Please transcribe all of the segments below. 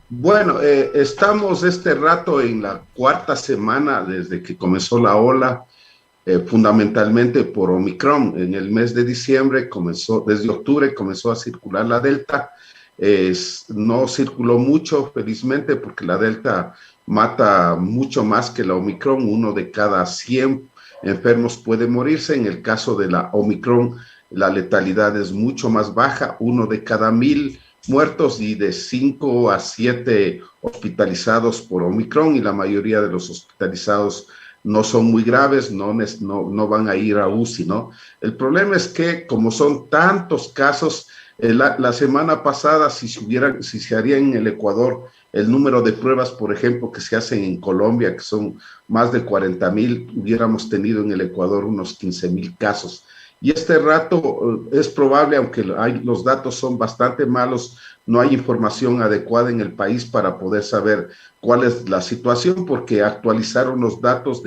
Bueno, estamos este rato en la cuarta semana desde que comenzó la ola, fundamentalmente por Omicron. En el mes de diciembre comenzó, desde octubre comenzó a circular la Delta. No circuló mucho, felizmente, porque la Delta mata mucho más que la Omicron. Uno de cada 100 enfermos puede morirse. En el caso de la Omicron, la letalidad es mucho más baja. Uno de cada 1000 muertos y de 5 a 7 hospitalizados por Omicron, y la mayoría de los hospitalizados no son muy graves, no van a ir a UCI, ¿no? El problema es que como son tantos casos, la semana pasada, si se haría en el Ecuador el número de pruebas, por ejemplo, que se hacen en Colombia, que son más de 40,000, hubiéramos tenido en el Ecuador unos 15,000 casos. Y este rato es probable, aunque los datos son bastante malos, no hay información adecuada en el país para poder saber cuál es la situación, porque actualizaron los datos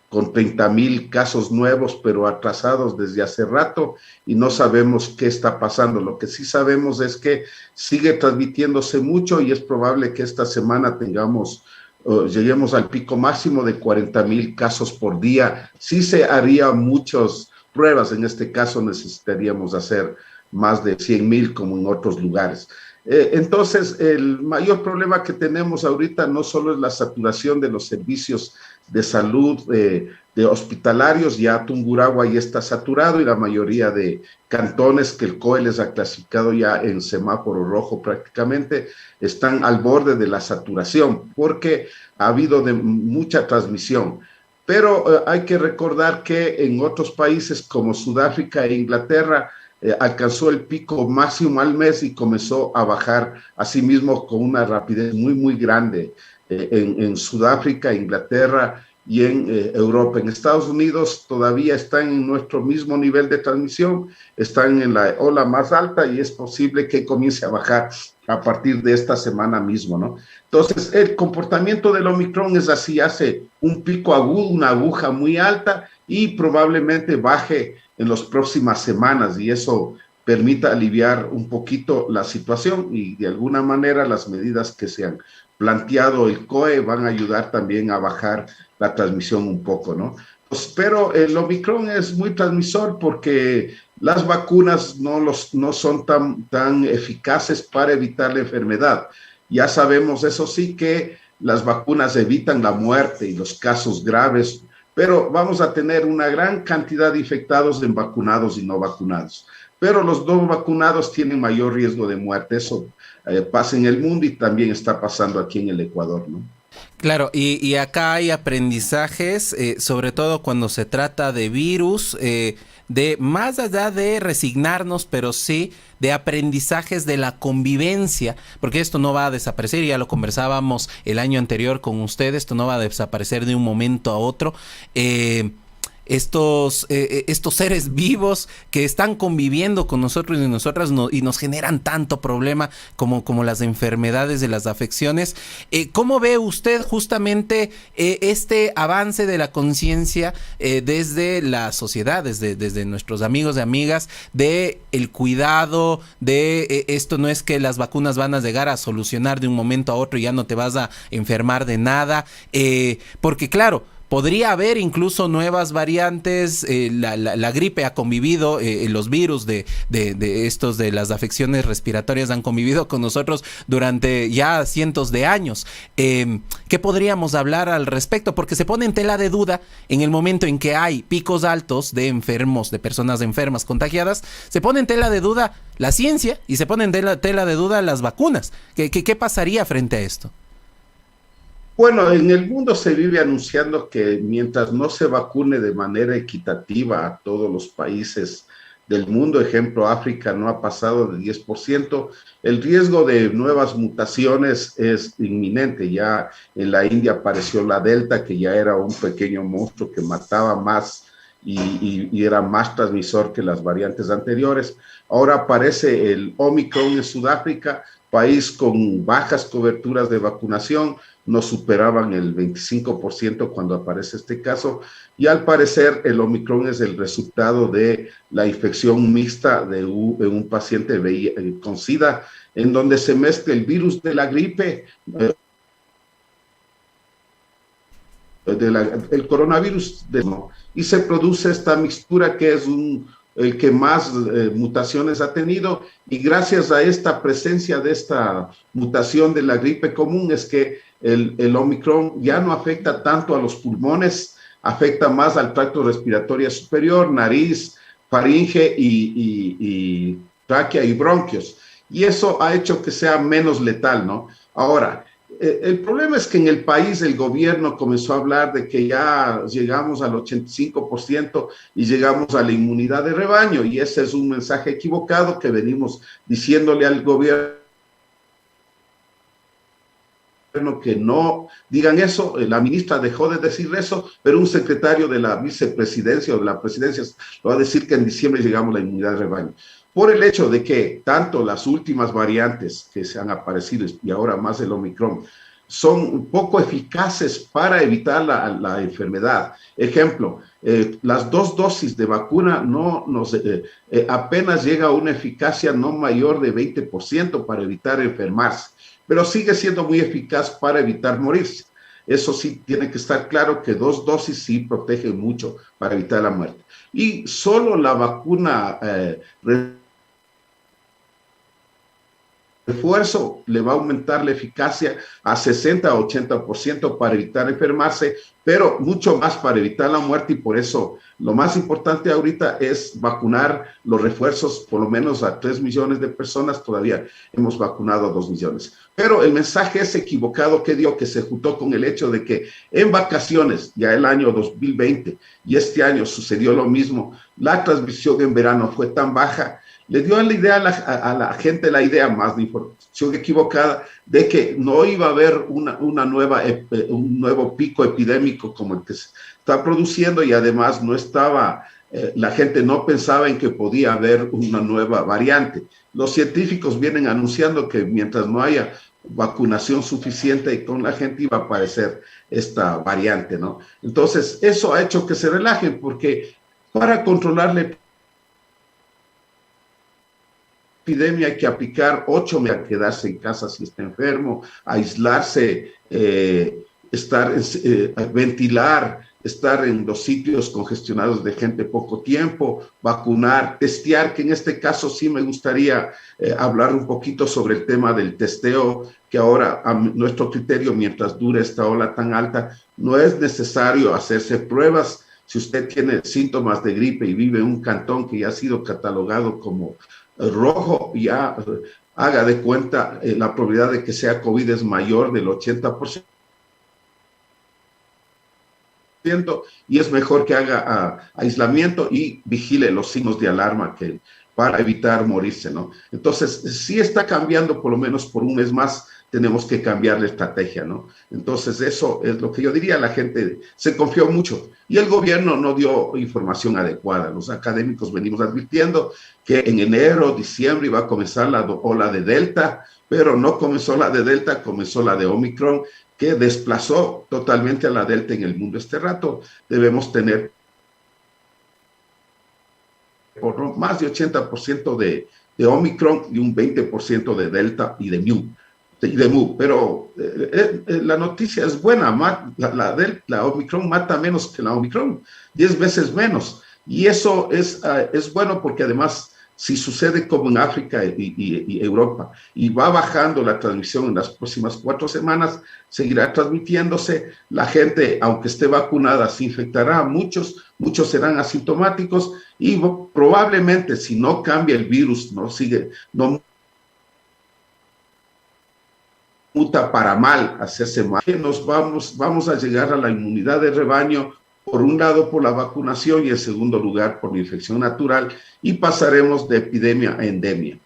con 30,000 casos nuevos, pero atrasados desde hace rato, y no sabemos qué está pasando. Lo que sí sabemos es que sigue transmitiéndose mucho y es probable que esta semana lleguemos al pico máximo de 40,000 casos por día. Sí se haría muchos pruebas. En este caso necesitaríamos hacer más de 100,000 como en otros lugares. Entonces, el mayor problema que tenemos ahorita no solo es la saturación de los servicios de salud de hospitalarios. Ya Tungurahua ya está saturado, y la mayoría de cantones que el COE les ha clasificado ya en semáforo rojo prácticamente están al borde de la saturación, porque ha habido mucha transmisión. Pero hay que recordar que en otros países como Sudáfrica e Inglaterra alcanzó el pico máximo al mes y comenzó a bajar a sí mismo con una rapidez muy, muy grande en Sudáfrica, Inglaterra y en Europa. En Estados Unidos todavía están en nuestro mismo nivel de transmisión, están en la ola más alta, y es posible que comience a bajar a partir de esta semana mismo, ¿no? Entonces, el comportamiento del Omicron es así: hace un pico agudo, una aguja muy alta, y probablemente baje en las próximas semanas, y eso permita aliviar un poquito la situación, y de alguna manera las medidas que se han planteado el COE van a ayudar también a bajar la transmisión un poco, ¿no? Pues, pero el Omicron es muy transmisor porque las vacunas no son tan eficaces para evitar la enfermedad. Ya sabemos, eso sí, que las vacunas evitan la muerte y los casos graves, pero vamos a tener una gran cantidad de infectados en vacunados y no vacunados. Pero los no vacunados tienen mayor riesgo de muerte. Eso pasa en el mundo y también está pasando aquí en el Ecuador, ¿no? Claro, y acá hay aprendizajes, sobre todo cuando se trata de virus, de más allá de resignarnos, pero sí de aprendizajes de la convivencia, porque esto no va a desaparecer. Ya lo conversábamos el año anterior con ustedes, esto no va a desaparecer de un momento a otro. Estos seres vivos que están conviviendo con nosotros y nosotras y nos generan tanto problema como las enfermedades de las afecciones. ¿Cómo ve usted justamente este avance de la conciencia desde la sociedad, desde nuestros amigos y amigas, de el cuidado, de esto no es que las vacunas van a llegar a solucionar de un momento a otro y ya no te vas a enfermar de nada? Porque claro, podría haber incluso nuevas variantes. La gripe ha convivido, los virus de estos de las afecciones respiratorias han convivido con nosotros durante ya cientos de años. ¿Qué podríamos hablar al respecto? Porque se pone en tela de duda en el momento en que hay picos altos de enfermos, de personas enfermas contagiadas, se pone en tela de duda la ciencia y se pone en tela de duda las vacunas. ¿Qué pasaría frente a esto? Bueno, en el mundo se vive anunciando que mientras no se vacune de manera equitativa a todos los países del mundo, ejemplo, África no ha pasado de 10%, el riesgo de nuevas mutaciones es inminente. Ya en la India apareció la Delta, que ya era un pequeño monstruo que mataba más y era más transmisor que las variantes anteriores. Ahora aparece el Omicron en Sudáfrica, país con bajas coberturas de vacunación, no superaban el 25% cuando aparece este caso, y al parecer el Omicron es el resultado de la infección mixta de un paciente con SIDA, en donde se mezcla el virus de la gripe, el coronavirus, y se produce esta mixtura que es el que más mutaciones ha tenido, y gracias a esta presencia de esta mutación de la gripe común es que el Omicron ya no afecta tanto a los pulmones, afecta más al tracto respiratorio superior, nariz, faringe y tráquea y bronquios, y eso ha hecho que sea menos letal, ¿no? Ahora, el problema es que en el país el gobierno comenzó a hablar de que ya llegamos al 85% y llegamos a la inmunidad de rebaño, y ese es un mensaje equivocado que venimos diciéndole al gobierno que no digan eso. La ministra dejó de decir eso, pero un secretario de la vicepresidencia o de la presidencia lo va a decir que en diciembre llegamos a la inmunidad de rebaño. Por el hecho de que tanto las últimas variantes que se han aparecido y ahora más el Omicron son poco eficaces para evitar la enfermedad. Ejemplo, las 2 dosis de vacuna apenas llega a una eficacia no mayor de 20% para evitar enfermarse, pero sigue siendo muy eficaz para evitar morirse. Eso sí tiene que estar claro, que 2 dosis sí protegen mucho para evitar la muerte. Y solo la vacuna refuerzo le va a aumentar la eficacia a 60 a 80% para evitar enfermarse, pero mucho más para evitar la muerte, y por eso lo más importante ahorita es vacunar los refuerzos por lo menos a 3 millones de personas. Todavía hemos vacunado a 2 millones. Pero el mensaje es equivocado que dio, que se juntó con el hecho de que en vacaciones, ya el año 2020 y este año sucedió lo mismo, la transmisión en verano fue tan baja, le dio a la gente la idea, más de información equivocada, de que no iba a haber un nuevo pico epidémico como el que se está produciendo, y además no estaba, la gente no pensaba en que podía haber una nueva variante. Los científicos vienen anunciando que mientras no haya vacunación suficiente y con la gente iba a aparecer esta variante, ¿no? Entonces, eso ha hecho que se relajen, porque para controlar la epidemia hay que aplicar 8 meses, quedarse en casa si está enfermo, aislarse, ventilar, estar en los sitios congestionados de gente poco tiempo, vacunar, testear, que en este caso sí me gustaría hablar un poquito sobre el tema del testeo, que ahora a nuestro criterio, mientras dure esta ola tan alta, no es necesario hacerse pruebas. Si usted tiene síntomas de gripe y vive en un cantón que ya ha sido catalogado como rojo, ya haga de cuenta, la probabilidad de que sea COVID es mayor del 80%, y es mejor que haga aislamiento y vigile los signos de alarma para evitar morirse, ¿no? Entonces, sí está cambiando, por lo menos por un mes más, tenemos que cambiar la estrategia, ¿no? Entonces, eso es lo que yo diría. La gente se confió mucho y el gobierno no dio información adecuada. Los académicos venimos advirtiendo que en enero, diciembre iba a comenzar la ola de Delta, pero no comenzó la de Delta, comenzó la de Omicron, que desplazó totalmente a la Delta en el mundo. Este rato debemos tener por más de 80% de Omicron y un 20% de Delta y de Mu. Pero la noticia es buena. La Omicron mata menos que la Omicron, 10 veces menos. Y eso es bueno, porque además, si sucede como en África y Europa, y va bajando la transmisión en las próximas 4 semanas, seguirá transmitiéndose. La gente, aunque esté vacunada, se infectará. Muchos serán asintomáticos, y probablemente, si no cambia el virus, no muta para mal, hacerse mal, vamos a llegar a la inmunidad de rebaño, por un lado por la vacunación y en segundo lugar por la infección natural, y pasaremos de epidemia a endemia.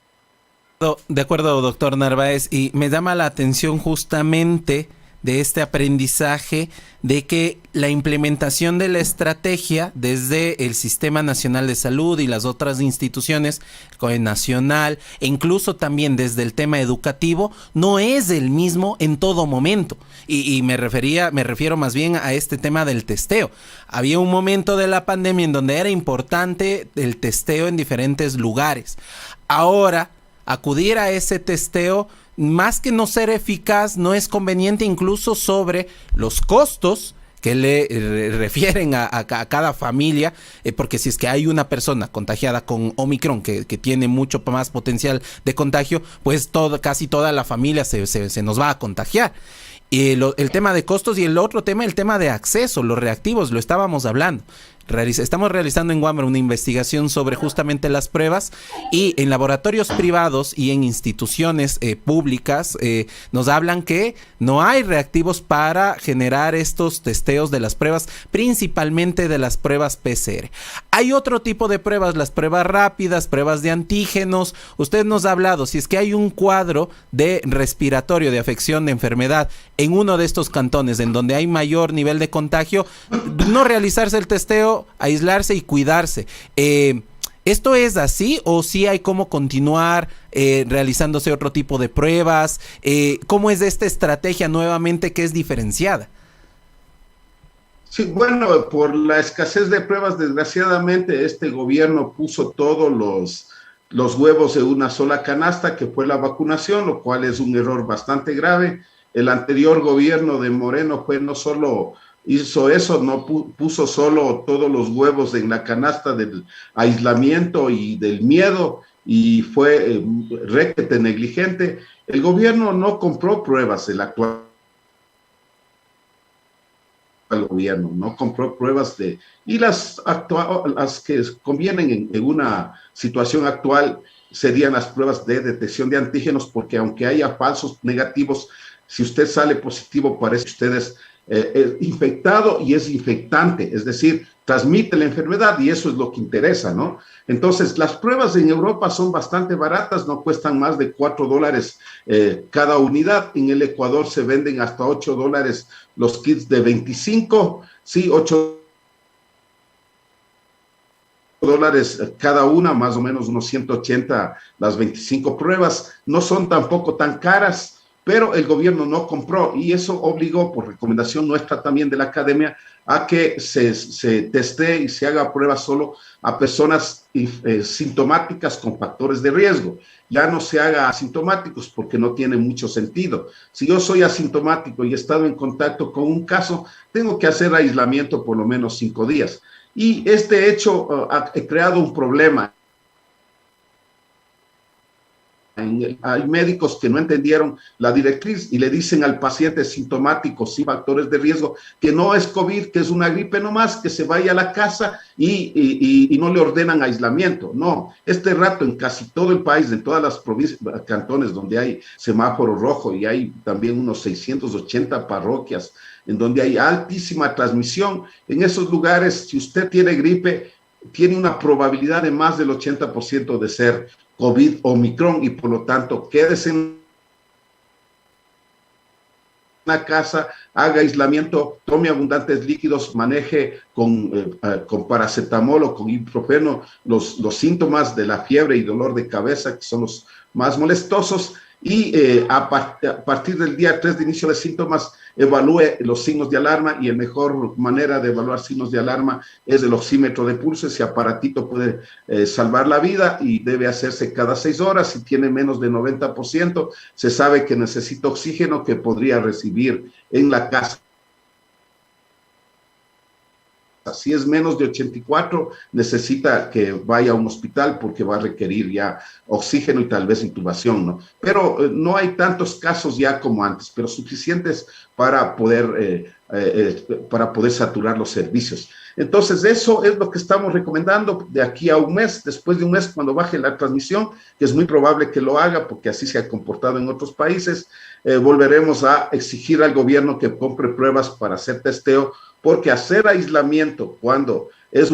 De acuerdo, doctor Narváez, y me llama la atención justamente de este aprendizaje de que la implementación de la estrategia desde el Sistema Nacional de Salud y las otras instituciones, el COE Nacional, e incluso también desde el tema educativo, no es el mismo en todo momento. Y me refiero más bien a este tema del testeo. Había un momento de la pandemia en donde era importante el testeo en diferentes lugares. Ahora, acudir a ese testeo, más que no ser eficaz, no es conveniente, incluso sobre los costos que le refieren a cada familia, porque si es que hay una persona contagiada con Omicron que tiene mucho más potencial de contagio, pues casi toda la familia se nos va a contagiar. El tema de costos, y el otro tema, el tema de acceso, los reactivos, lo estábamos hablando. Estamos realizando en Wammer una investigación sobre justamente las pruebas, y en laboratorios privados y en instituciones públicas nos hablan que no hay reactivos para generar estos testeos de las pruebas, principalmente de las pruebas PCR. Hay otro tipo de pruebas, las pruebas rápidas, pruebas de antígenos. Usted nos ha hablado, si es que hay un cuadro de respiratorio, de afección, de enfermedad en uno de estos cantones en donde hay mayor nivel de contagio, no realizarse el testeo, aislarse y cuidarse. ¿Esto es así o sí hay cómo continuar realizándose otro tipo de pruebas? ¿Cómo es esta estrategia nuevamente que es diferenciada? Sí, bueno, por la escasez de pruebas, desgraciadamente, este gobierno puso todos los huevos en una sola canasta, que fue la vacunación, lo cual es un error bastante grave. El anterior gobierno de Moreno fue no solo hizo eso, no puso solo todos los huevos en la canasta del aislamiento y del miedo, y fue requete negligente. El gobierno no compró pruebas, el actual gobierno no compró pruebas y las que convienen en una situación actual serían las pruebas de detección de antígenos, porque aunque haya falsos negativos, si usted sale positivo, parece que usted es infectado y es infectante, es decir, transmite la enfermedad, y eso es lo que interesa, ¿no? Entonces, las pruebas en Europa son bastante baratas, no cuestan más de $4 cada unidad. En el Ecuador se venden hasta $8 los kits de 25, sí, $8 cada una, más o menos unos 180 las 25 pruebas. No son tampoco tan caras, pero el gobierno no compró, y eso obligó, por recomendación nuestra también de la academia, a que se testee y se haga pruebas solo a personas sintomáticas con factores de riesgo. Ya no se haga asintomáticos, porque no tiene mucho sentido. Si yo soy asintomático y he estado en contacto con un caso, tengo que hacer aislamiento por lo menos 5 días. Y este hecho ha creado un problema. Hay médicos que no entendieron la directriz y le dicen al paciente sintomático sin factores de riesgo que no es COVID, que es una gripe nomás, que se vaya a la casa y no le ordenan aislamiento. No, este rato en casi todo el país, en todas las provincias, cantones donde hay semáforo rojo, y hay también unos 680 parroquias en donde hay altísima transmisión, en esos lugares, si usted tiene gripe, tiene una probabilidad de más del 80% de ser COVID Omicron, y por lo tanto quédese en la casa, haga aislamiento, tome abundantes líquidos, maneje con paracetamol o con ibuprofeno los síntomas de la fiebre y dolor de cabeza, que son los más molestosos, y a partir del día 3 de inicio de síntomas, evalúe los signos de alarma, y la mejor manera de evaluar signos de alarma es el oxímetro de pulso. Ese aparatito puede salvar la vida, y debe hacerse cada 6 horas. Si tiene menos de 90%, se sabe que necesita oxígeno que podría recibir en la casa. Si es menos de 84, necesita que vaya a un hospital, porque va a requerir ya oxígeno y tal vez intubación, ¿no? Pero no hay tantos casos ya como antes, pero suficientes para poder saturar los servicios. Entonces, eso es lo que estamos recomendando de aquí a un mes. Después de un mes, cuando baje la transmisión, que es muy probable que lo haga, porque así se ha comportado en otros países, volveremos a exigir al gobierno que compre pruebas para hacer testeo, porque hacer aislamiento cuando es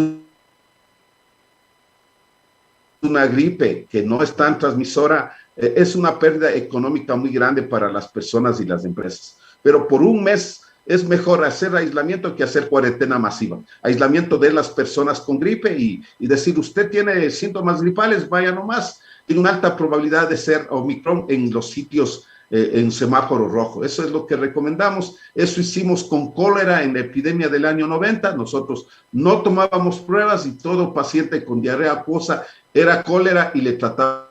una gripe que no es tan transmisora es una pérdida económica muy grande para las personas y las empresas. pero por un mes es mejor hacer aislamiento que hacer cuarentena masiva. Aislamiento de las personas con gripe y decir, usted tiene síntomas gripales, vaya nomás. Tiene una alta probabilidad de ser Omicron en los sitios en semáforo rojo. Eso es lo que recomendamos. Eso hicimos con cólera en la epidemia del año 90. Nosotros no tomábamos pruebas y todo paciente con diarrea acuosa era cólera y le tratábamos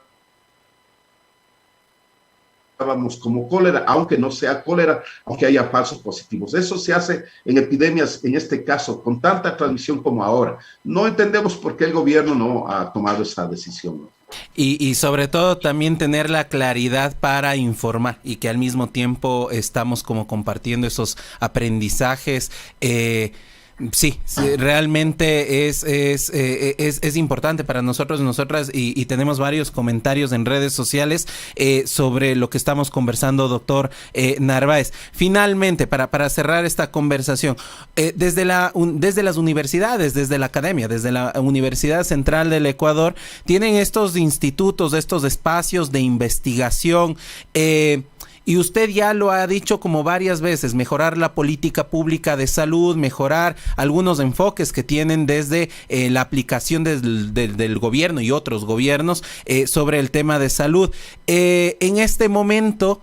como cólera, aunque no sea cólera, aunque haya falsos positivos. Eso se hace en epidemias, en este caso, con tanta transmisión como ahora. No entendemos por qué el gobierno no ha tomado esa decisión, ¿no? Y sobre todo también tener la claridad para informar y que al mismo tiempo estamos como compartiendo esos aprendizajes. Sí, realmente es importante para nosotros y nosotras y tenemos varios comentarios en redes sociales sobre lo que estamos conversando, doctor Narváez. Finalmente, para cerrar esta conversación, desde las universidades, desde la academia, desde la Universidad Central del Ecuador, tienen estos institutos, estos espacios de investigación, y usted ya lo ha dicho como varias veces, mejorar la política pública de salud, mejorar algunos enfoques que tienen desde la aplicación del gobierno y otros gobiernos sobre el tema de salud. En este momento,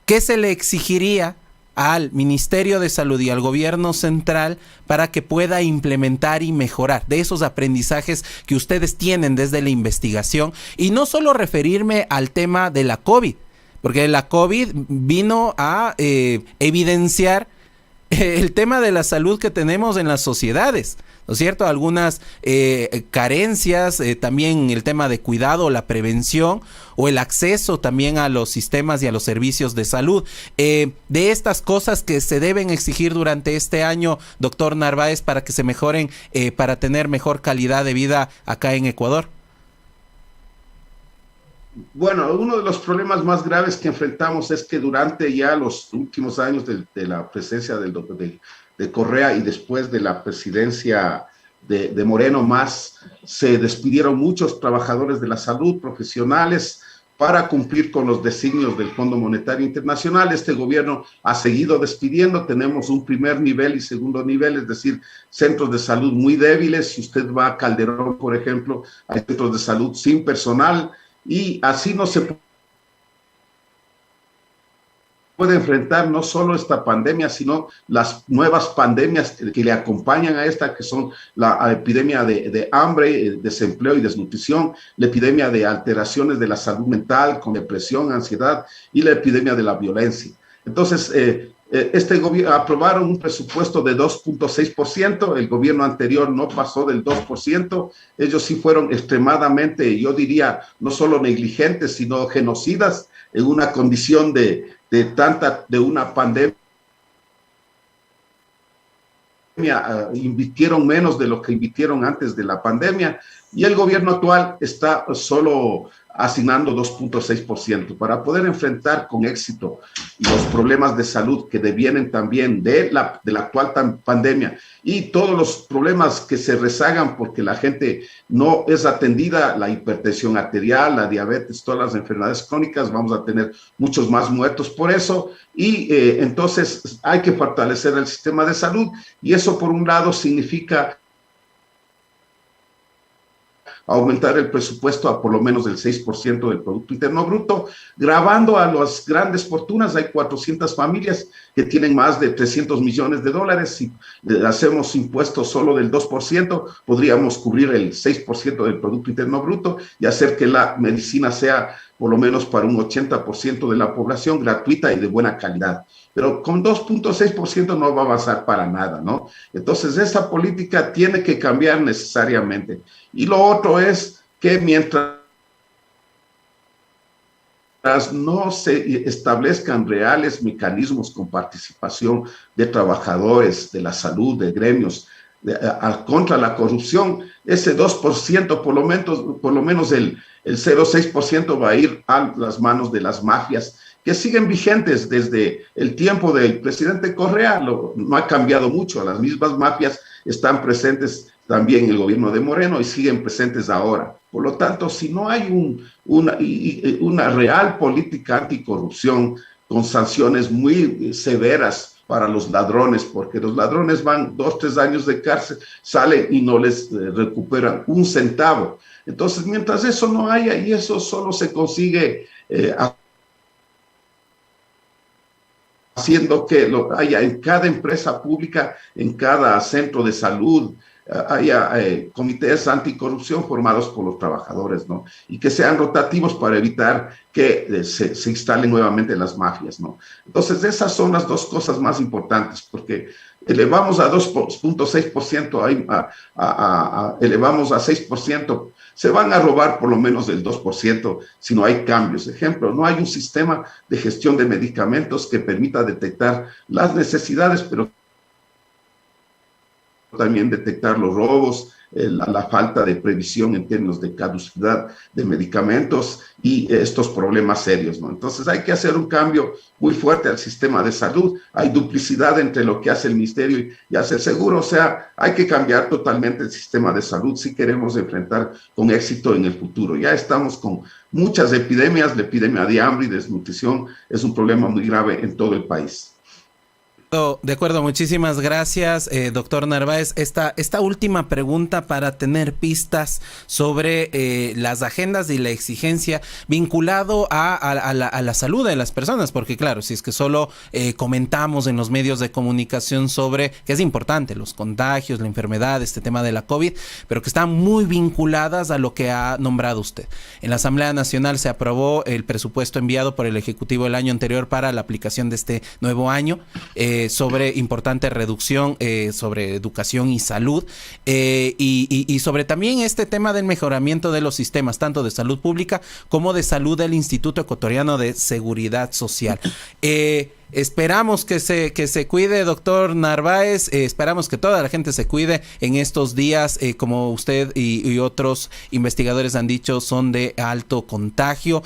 ¿qué se le exigiría al Ministerio de Salud y al gobierno central para que pueda implementar y mejorar de esos aprendizajes que ustedes tienen desde la investigación? Y no solo referirme al tema de la COVID, porque la COVID vino a evidenciar el tema de la salud que tenemos en las sociedades, ¿no es cierto? Algunas carencias, también el tema de cuidado, la prevención o el acceso también a los sistemas y a los servicios de salud. De estas cosas que se deben exigir durante este año, doctor Narváez, para que se mejoren, para tener mejor calidad de vida acá en Ecuador. Bueno, uno de los problemas más graves que enfrentamos es que durante ya los últimos años de la presencia de Correa y después de la presidencia de Moreno más, se despidieron muchos trabajadores de la salud, profesionales, para cumplir con los designios del Fondo Monetario Internacional. Este gobierno ha seguido despidiendo. Tenemos un primer nivel y segundo nivel, es decir, centros de salud muy débiles. Si usted va a Calderón, por ejemplo, hay centros de salud sin personal. Y así no se puede enfrentar no solo esta pandemia, sino las nuevas pandemias que le acompañan a esta, que son la epidemia de hambre, desempleo y desnutrición, la epidemia de alteraciones de la salud mental, con depresión, ansiedad, y la epidemia de la violencia. Entonces, este gobierno aprobaron un presupuesto de 2.6%, el gobierno anterior no pasó del 2%, ellos sí fueron extremadamente, yo diría, no solo negligentes, sino genocidas en una condición de una pandemia. Invirtieron menos de lo que invirtieron antes de la pandemia y el gobierno actual está solo asignando 2.6% para poder enfrentar con éxito los problemas de salud que devienen también de la actual pandemia y todos los problemas que se rezagan porque la gente no es atendida, la hipertensión arterial, la diabetes, todas las enfermedades crónicas, vamos a tener muchos más muertos por eso y entonces hay que fortalecer el sistema de salud y eso por un lado significa aumentar el presupuesto a por lo menos el 6% del Producto Interno Bruto, gravando a las grandes fortunas. Hay 400 familias que tienen más de 300 millones de dólares. Si hacemos impuestos solo del 2%, podríamos cubrir el 6% del Producto Interno Bruto y hacer que la medicina sea por lo menos para un 80% de la población gratuita y de buena calidad. Pero con 2.6% no va a avanzar para nada, ¿no? Entonces, esa política tiene que cambiar necesariamente. Y lo otro es que mientras no se establezcan reales mecanismos con participación de trabajadores, de la salud, de gremios, contra la corrupción, ese 2%, por lo menos el 0,6% va a ir a las manos de las mafias que siguen vigentes desde el tiempo del presidente Correa. No ha cambiado mucho, las mismas mafias están presentes también en el gobierno de Moreno y siguen presentes ahora. Por lo tanto, si no hay una real política anticorrupción, con sanciones muy severas para los ladrones, porque los ladrones van 2, 3 años de cárcel, salen y no les recuperan un centavo. Entonces, mientras eso no haya, y eso solo se consigue haciendo que lo haya en cada empresa pública, en cada centro de salud, haya comités anticorrupción formados por los trabajadores, ¿no? Y que sean rotativos para evitar que se instalen nuevamente las mafias, ¿no? Entonces, esas son las dos cosas más importantes, porque elevamos a 2.6%, elevamos a 6%, se van a robar por lo menos el 2% si no hay cambios. Ejemplo, no hay un sistema de gestión de medicamentos que permita detectar las necesidades, pero también detectar los robos, la falta de previsión en términos de caducidad de medicamentos y estos problemas serios, ¿no? Entonces hay que hacer un cambio muy fuerte al sistema de salud. Hay duplicidad entre lo que hace el ministerio y hace el seguro. O sea, hay que cambiar totalmente el sistema de salud si queremos enfrentar con éxito en el futuro. Ya estamos con muchas epidemias. La epidemia de hambre y desnutrición es un problema muy grave en todo el país. De acuerdo, muchísimas gracias, doctor Narváez. Esta última pregunta para tener pistas sobre las agendas y la exigencia vinculado a la salud de las personas, porque claro, si es que solo comentamos en los medios de comunicación sobre que es importante los contagios, la enfermedad, este tema de la COVID, pero que están muy vinculadas a lo que ha nombrado usted. En la Asamblea Nacional se aprobó el presupuesto enviado por el Ejecutivo el año anterior para la aplicación de este nuevo año, sobre importante reducción sobre educación y salud, y sobre también este tema del mejoramiento de los sistemas, tanto de salud pública como de salud del Instituto Ecuatoriano de Seguridad Social. Esperamos que se cuide, doctor Narváez. Esperamos que toda la gente se cuide en estos días, como usted y otros investigadores han dicho, son de alto contagio.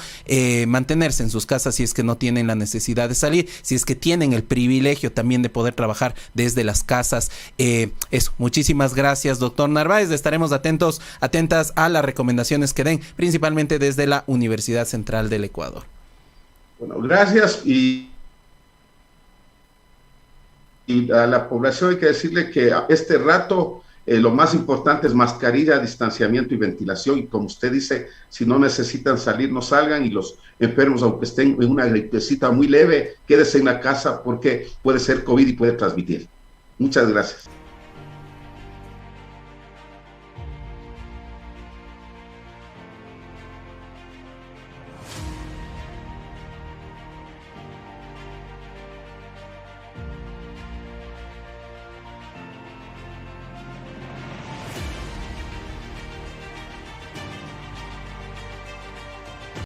Mantenerse en sus casas si es que no tienen la necesidad de salir, si es que tienen el privilegio también de poder trabajar desde las casas. Eso, muchísimas gracias, doctor Narváez. Estaremos atentas a las recomendaciones que den, principalmente desde la Universidad Central del Ecuador. Bueno, gracias. Y a la población hay que decirle que a este rato lo más importante es mascarilla, distanciamiento y ventilación. Y como usted dice, si no necesitan salir, no salgan. Y los enfermos, aunque estén en una gripecita muy leve, quédese en la casa porque puede ser COVID y puede transmitir. Muchas gracias.